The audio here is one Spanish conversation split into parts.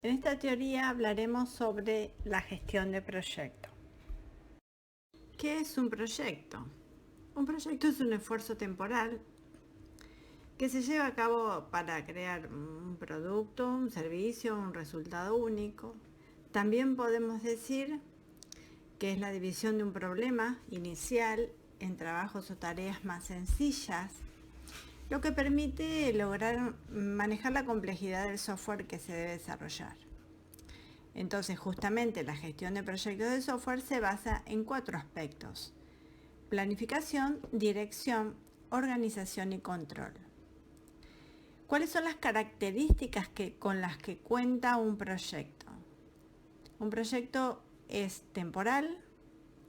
En esta teoría hablaremos sobre la gestión de proyectos. ¿Qué es un proyecto? Un proyecto es un esfuerzo temporal que se lleva a cabo para crear un producto, un servicio, un resultado único. También podemos decir que es la división de un problema inicial en trabajos o tareas más sencillas, lo que permite lograr manejar la complejidad del software que se debe desarrollar. Entonces, justamente la gestión de proyectos de software se basa en 4 aspectos: planificación, dirección, organización y control. ¿Cuáles son las características con las que cuenta un proyecto? Un proyecto es temporal,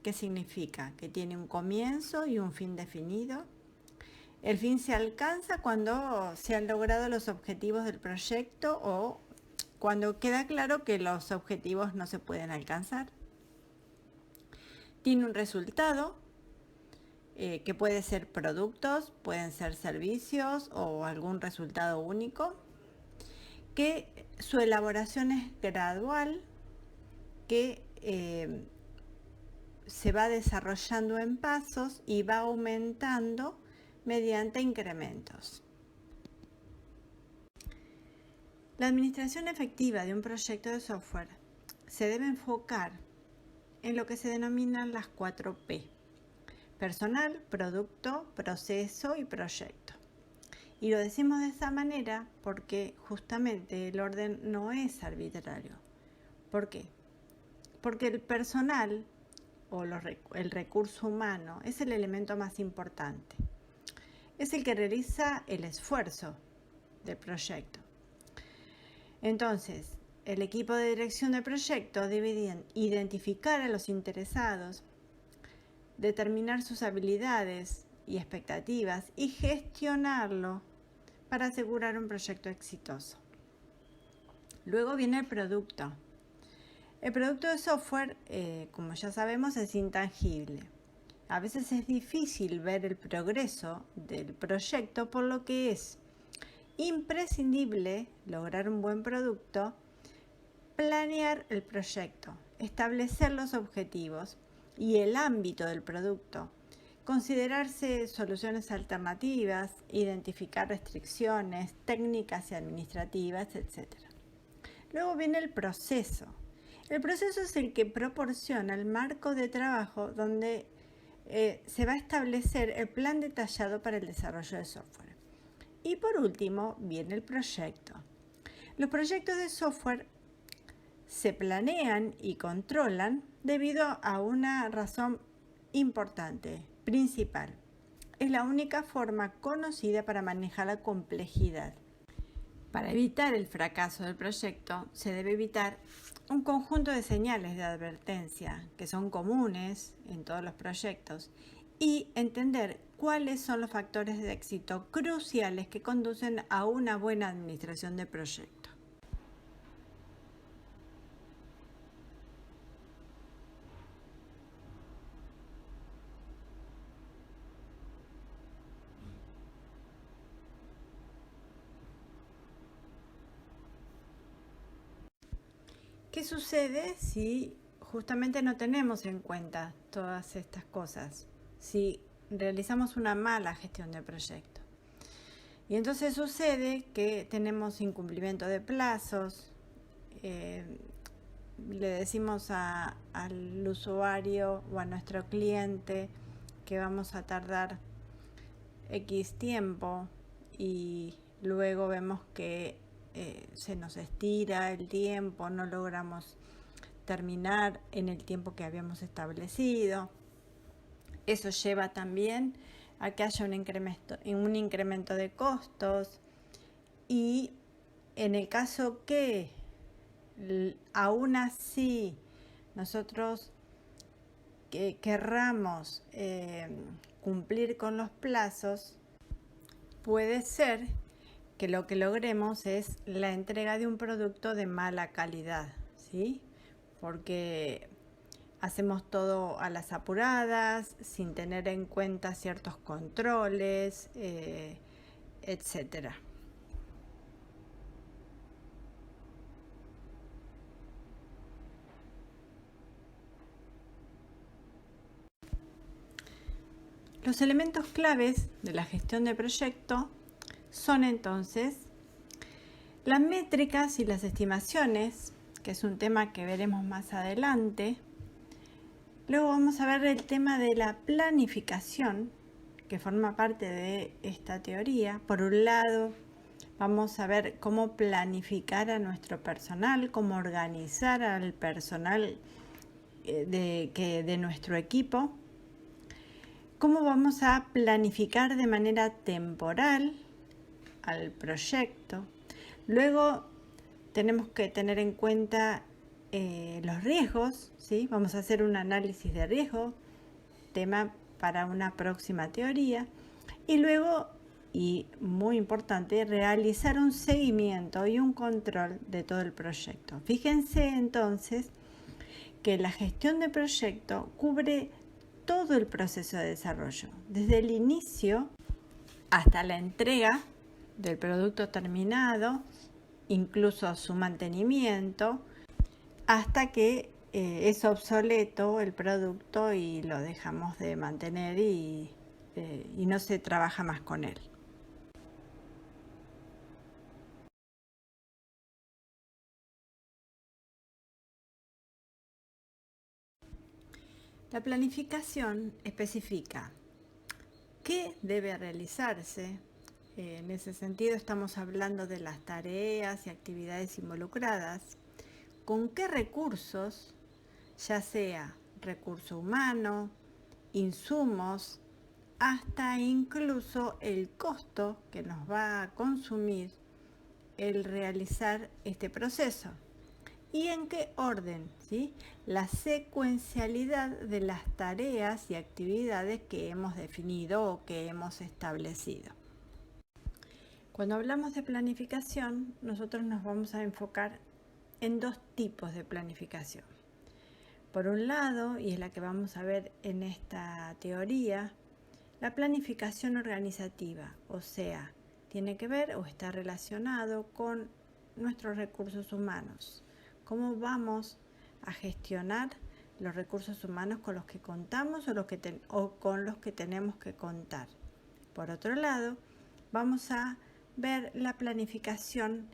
que significa que tiene un comienzo y un fin definido. El fin se alcanza cuando se han logrado los objetivos del proyecto o cuando queda claro que los objetivos no se pueden alcanzar. Tiene un resultado que puede ser productos, pueden ser servicios o algún resultado único, que su elaboración es gradual, que se va desarrollando en pasos y va aumentando mediante incrementos. La administración efectiva de un proyecto de software se debe enfocar en lo que se denominan las 4P: personal, producto, proceso y proyecto. Y lo decimos de esa manera porque justamente el orden no es arbitrario. ¿Por qué? Porque el personal o el recurso humano es el elemento más importante. Es el que realiza el esfuerzo del proyecto. Entonces, el equipo de dirección de proyecto debe identificar a los interesados, determinar sus habilidades y expectativas y gestionarlo para asegurar un proyecto exitoso. Luego viene el producto. El producto de software, como ya sabemos, es intangible. A veces es difícil ver el progreso del proyecto, por lo que es imprescindible lograr un buen producto, planear el proyecto, establecer los objetivos y el ámbito del producto, considerarse soluciones alternativas, identificar restricciones técnicas y administrativas, etc. Luego viene el proceso. El proceso es el que proporciona el marco de trabajo donde se va a establecer el plan detallado para el desarrollo de software. Y por último viene el proyecto. Los proyectos de software se planean y controlan debido a una razón importante, principal. Es la única forma conocida para manejar la complejidad. Para evitar el fracaso del proyecto, se debe evitar un conjunto de señales de advertencia que son comunes en todos los proyectos y entender cuáles son los factores de éxito cruciales que conducen a una buena administración de proyecto. ¿Qué sucede si justamente no tenemos en cuenta todas estas cosas? Si realizamos una mala gestión de proyecto. Y entonces sucede que tenemos incumplimiento de plazos, le decimos al usuario o a nuestro cliente que vamos a tardar X tiempo y luego vemos que se nos estira el tiempo, no logramos terminar en el tiempo que habíamos establecido. Eso lleva también a que haya un incremento de costos y en el caso que aún así nosotros querramos cumplir con los plazos, puede ser que lo que logremos es la entrega de un producto de mala calidad, ¿sí? Porque hacemos todo a las apuradas, sin tener en cuenta ciertos controles, etcétera. Los elementos claves de la gestión de proyecto son entonces las métricas y las estimaciones, que es un tema que veremos más adelante. Luego vamos a ver el tema de la planificación, que forma parte de esta teoría. Por un lado, vamos a ver cómo planificar a nuestro personal, cómo organizar al personal de nuestro equipo, cómo vamos a planificar de manera temporal al proyecto. Luego tenemos que tener en cuenta los riesgos, ¿sí? Vamos a hacer un análisis de riesgo, tema para una próxima teoría. Y luego, y muy importante, realizar un seguimiento y un control de todo el proyecto. Fíjense entonces que la gestión de proyecto cubre todo el proceso de desarrollo, desde el inicio hasta la entrega del producto terminado, incluso su mantenimiento, hasta que es obsoleto el producto y lo dejamos de mantener y no se trabaja más con él. La planificación especifica qué debe realizarse. En ese sentido estamos hablando de las tareas y actividades involucradas, con qué recursos, ya sea recurso humano, insumos, hasta incluso el costo que nos va a consumir el realizar este proceso. ¿Y en qué orden? ¿Sí? La secuencialidad de las tareas y actividades que hemos definido o que hemos establecido. Cuando hablamos de planificación, nosotros nos vamos a enfocar en dos tipos de planificación. Por un lado, y es la que vamos a ver en esta teoría, la planificación organizativa, o sea, tiene que ver o está relacionado con nuestros recursos humanos. ¿Cómo vamos a gestionar los recursos humanos con los que contamos o con los que tenemos que contar? Por otro lado, vamos a ver la planificación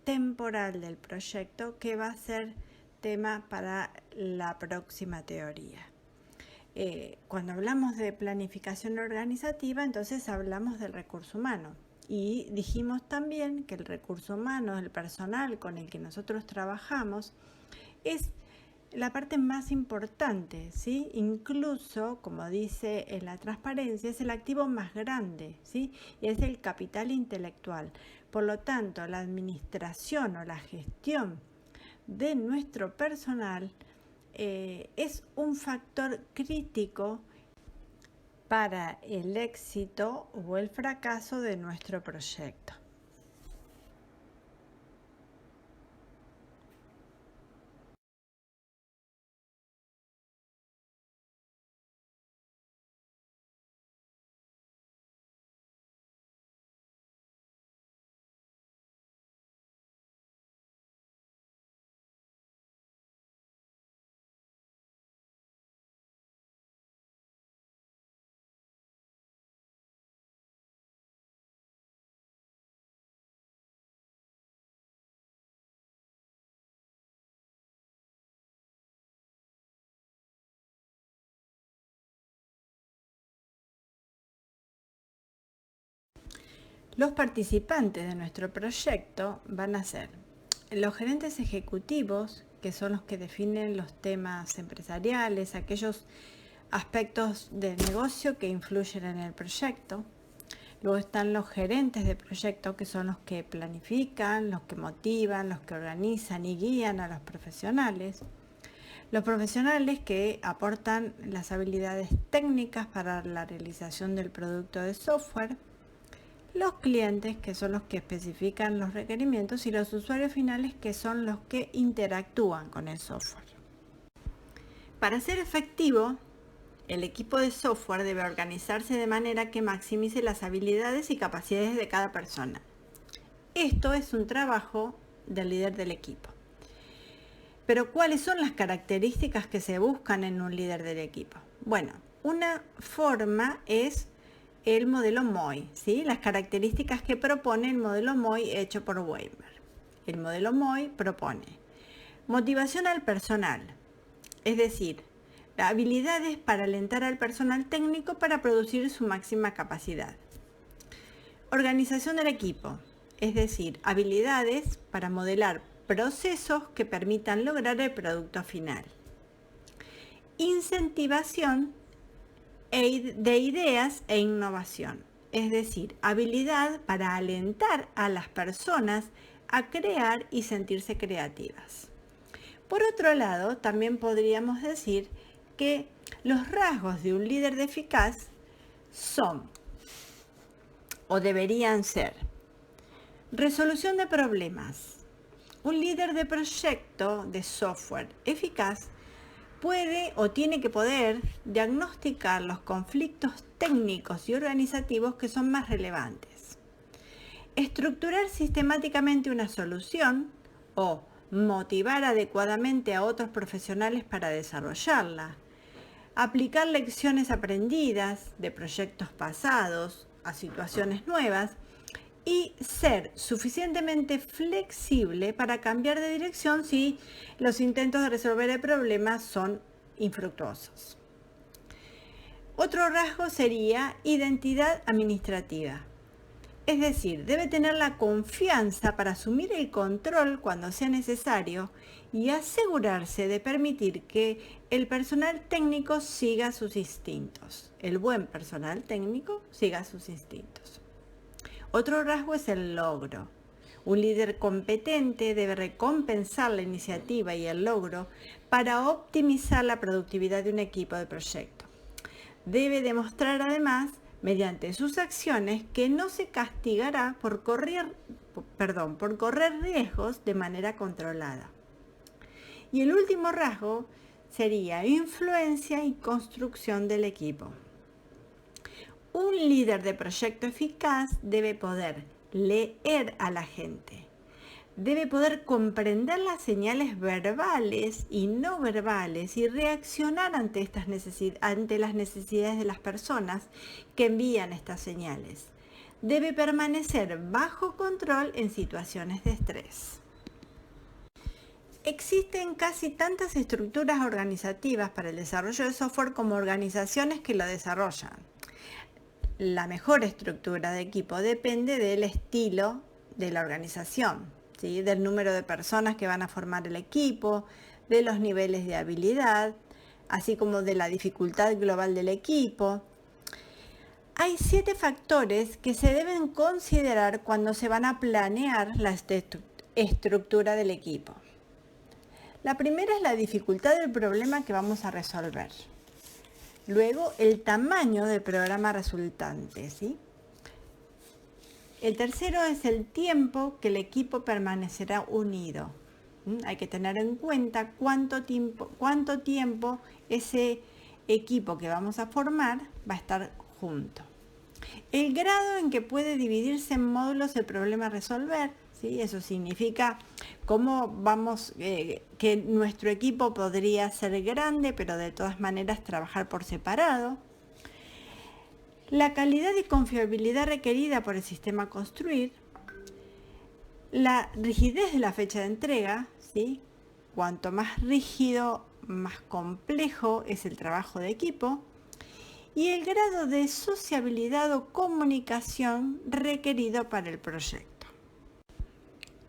temporal del proyecto, que va a ser tema para la próxima teoría. Cuando hablamos de planificación organizativa, entonces hablamos del recurso humano. Y dijimos también que el recurso humano, el personal con el que nosotros trabajamos, es la parte más importante, ¿sí? Incluso, como dice en la transparencia, es el activo más grande, ¿sí? Y es el capital intelectual. Por lo tanto, la administración o la gestión de nuestro personal es un factor crítico para el éxito o el fracaso de nuestro proyecto. Los participantes de nuestro proyecto van a ser los gerentes ejecutivos, que son los que definen los temas empresariales, aquellos aspectos del negocio que influyen en el proyecto. Luego están los gerentes de proyecto, que son los que planifican, los que motivan, los que organizan y guían a los profesionales. Los profesionales que aportan las habilidades técnicas para la realización del producto de software. Los clientes, que son los que especifican los requerimientos, y los usuarios finales, que son los que interactúan con el software. Para ser efectivo, el equipo de software debe organizarse de manera que maximice las habilidades y capacidades de cada persona. Esto es un trabajo del líder del equipo. Pero, ¿cuáles son las características que se buscan en un líder del equipo? Bueno, Una forma es el modelo MOI, ¿sí? Las características que propone el modelo MOI hecho por Weber. El modelo MOI propone motivación al personal, es decir, habilidades para alentar al personal técnico para producir su máxima capacidad. Organización del equipo, es decir, habilidades para modelar procesos que permitan lograr el producto final. Incentivación de ideas e innovación, es decir, habilidad para alentar a las personas a crear y sentirse creativas. Por otro lado, también podríamos decir que los rasgos de un líder eficaz son, o deberían ser, resolución de problemas. Un líder de proyecto de software eficaz puede o tiene que poder diagnosticar los conflictos técnicos y organizativos que son más relevantes. Estructurar sistemáticamente una solución o motivar adecuadamente a otros profesionales para desarrollarla. Aplicar lecciones aprendidas de proyectos pasados a situaciones nuevas y ser suficientemente flexible para cambiar de dirección si los intentos de resolver el problema son infructuosos. Otro rasgo sería identidad administrativa. Es decir, debe tener la confianza para asumir el control cuando sea necesario y asegurarse de permitir que el personal técnico siga sus instintos. El buen personal técnico siga sus instintos. Otro rasgo es el logro. Un líder competente debe recompensar la iniciativa y el logro para optimizar la productividad de un equipo de proyecto. Debe demostrar además, mediante sus acciones, que no se castigará por correr riesgos de manera controlada. Y el último rasgo sería influencia y construcción del equipo. Un líder de proyecto eficaz debe poder leer a la gente. Debe poder comprender las señales verbales y no verbales y reaccionar ante las necesidades de las personas que envían estas señales. Debe permanecer bajo control en situaciones de estrés. Existen casi tantas estructuras organizativas para el desarrollo de software como organizaciones que lo desarrollan. La mejor estructura de equipo depende del estilo de la organización, ¿sí? Del número de personas que van a formar el equipo, de los niveles de habilidad, así como de la dificultad global del equipo. Hay 7 factores que se deben considerar cuando se van a planear la estructura del equipo. La primera es la dificultad del problema que vamos a resolver. Luego, el tamaño del programa resultante, ¿sí? El tercero es el tiempo que el equipo permanecerá unido. Hay que tener en cuenta cuánto tiempo ese equipo que vamos a formar va a estar junto. El grado en que puede dividirse en módulos el problema a resolver, ¿sí? Eso significa cómo que nuestro equipo podría ser grande, pero de todas maneras trabajar por separado. La calidad y confiabilidad requerida por el sistema a construir. La rigidez de la fecha de entrega, ¿sí? Cuanto más rígido, más complejo es el trabajo de equipo. Y el grado de sociabilidad o comunicación requerido para el proyecto.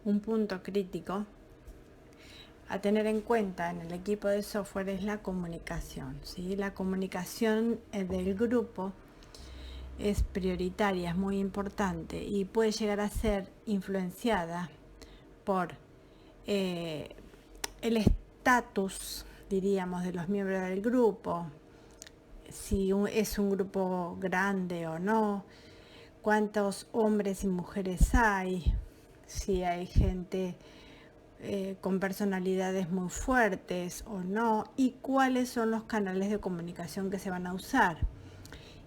Un punto crítico a tener en cuenta en el equipo de software es la comunicación, ¿sí? La comunicación del grupo es prioritaria, es muy importante y puede llegar a ser influenciada por el estatus, diríamos, de los miembros del grupo, si es un grupo grande o no, cuántos hombres y mujeres hay, si hay gente con personalidades muy fuertes o no, y cuáles son los canales de comunicación que se van a usar.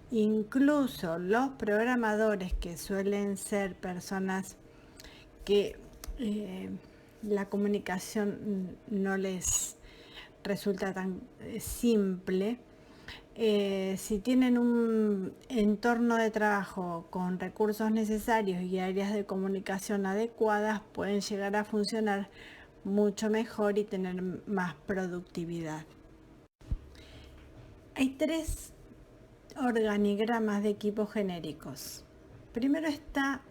Incluso los programadores, que suelen ser personas que la comunicación no les resulta tan simple, Si tienen un entorno de trabajo con recursos necesarios y áreas de comunicación adecuadas, pueden llegar a funcionar mucho mejor y tener más productividad. Hay 3 organigramas de equipos genéricos. Primero está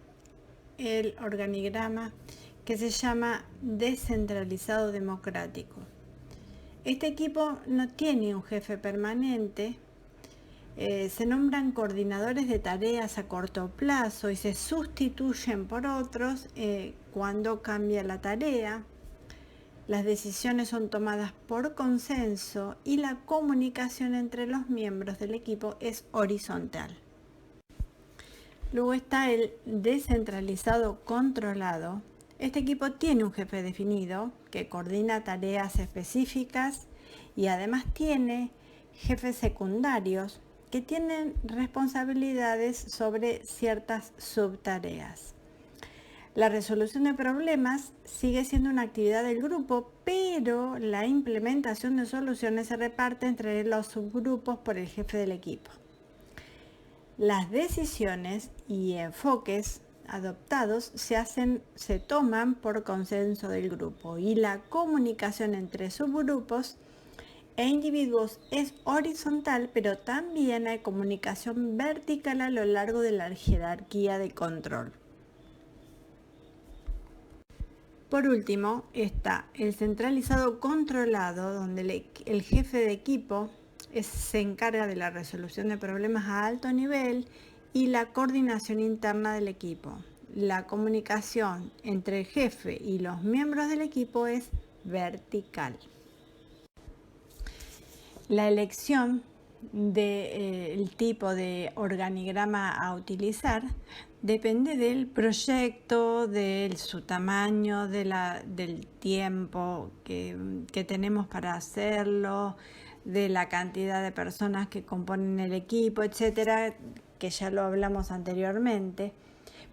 el organigrama que se llama descentralizado democrático. Este equipo no tiene un jefe permanente, se nombran coordinadores de tareas a corto plazo y se sustituyen por otros cuando cambia la tarea. Las decisiones son tomadas por consenso y la comunicación entre los miembros del equipo es horizontal. Luego está el descentralizado controlado. Este equipo tiene un jefe definido que coordina tareas específicas y además tiene jefes secundarios que tienen responsabilidades sobre ciertas subtareas. La resolución de problemas sigue siendo una actividad del grupo, pero la implementación de soluciones se reparte entre los subgrupos por el jefe del equipo. Las decisiones y enfoques adoptados se toman por consenso del grupo y la comunicación entre subgrupos e individuos es horizontal, pero también hay comunicación vertical a lo largo de la jerarquía de control. Por último está el centralizado controlado, donde el jefe de equipo se encarga de la resolución de problemas a alto nivel y la coordinación interna del equipo. La comunicación entre el jefe y los miembros del equipo es vertical. La elección del tipo de organigrama a utilizar depende del proyecto, de su tamaño, del tiempo que tenemos para hacerlo, de la cantidad de personas que componen el equipo, etcétera, que ya lo hablamos anteriormente.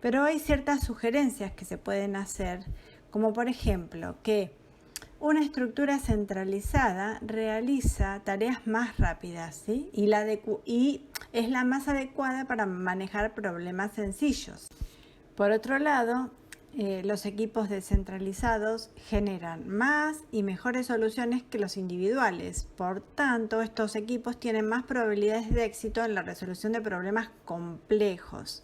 Pero hay ciertas sugerencias que se pueden hacer, como por ejemplo que una estructura centralizada realiza tareas más rápidas, ¿sí? y es la más adecuada para manejar problemas sencillos. Por otro lado, los equipos descentralizados generan más y mejores soluciones que los individuales. Por tanto, estos equipos tienen más probabilidades de éxito en la resolución de problemas complejos.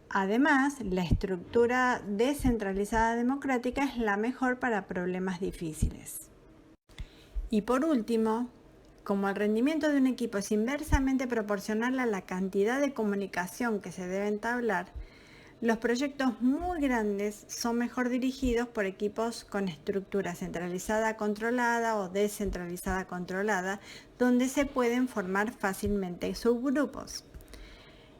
Además, la estructura descentralizada democrática es la mejor para problemas difíciles. Y por último, como el rendimiento de un equipo es inversamente proporcional a la cantidad de comunicación que se debe entablar, los proyectos muy grandes son mejor dirigidos por equipos con estructura centralizada controlada o descentralizada controlada, donde se pueden formar fácilmente subgrupos.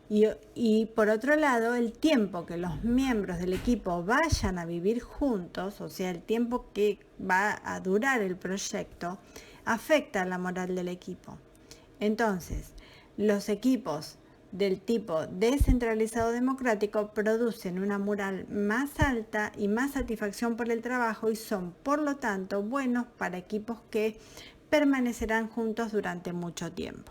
Y por otro lado, el tiempo que los miembros del equipo vayan a vivir juntos, o sea, el tiempo que va a durar el proyecto, afecta la moral del equipo. Entonces, los equipos del tipo descentralizado democrático producen una moral más alta y más satisfacción por el trabajo y son, por lo tanto, buenos para equipos que permanecerán juntos durante mucho tiempo.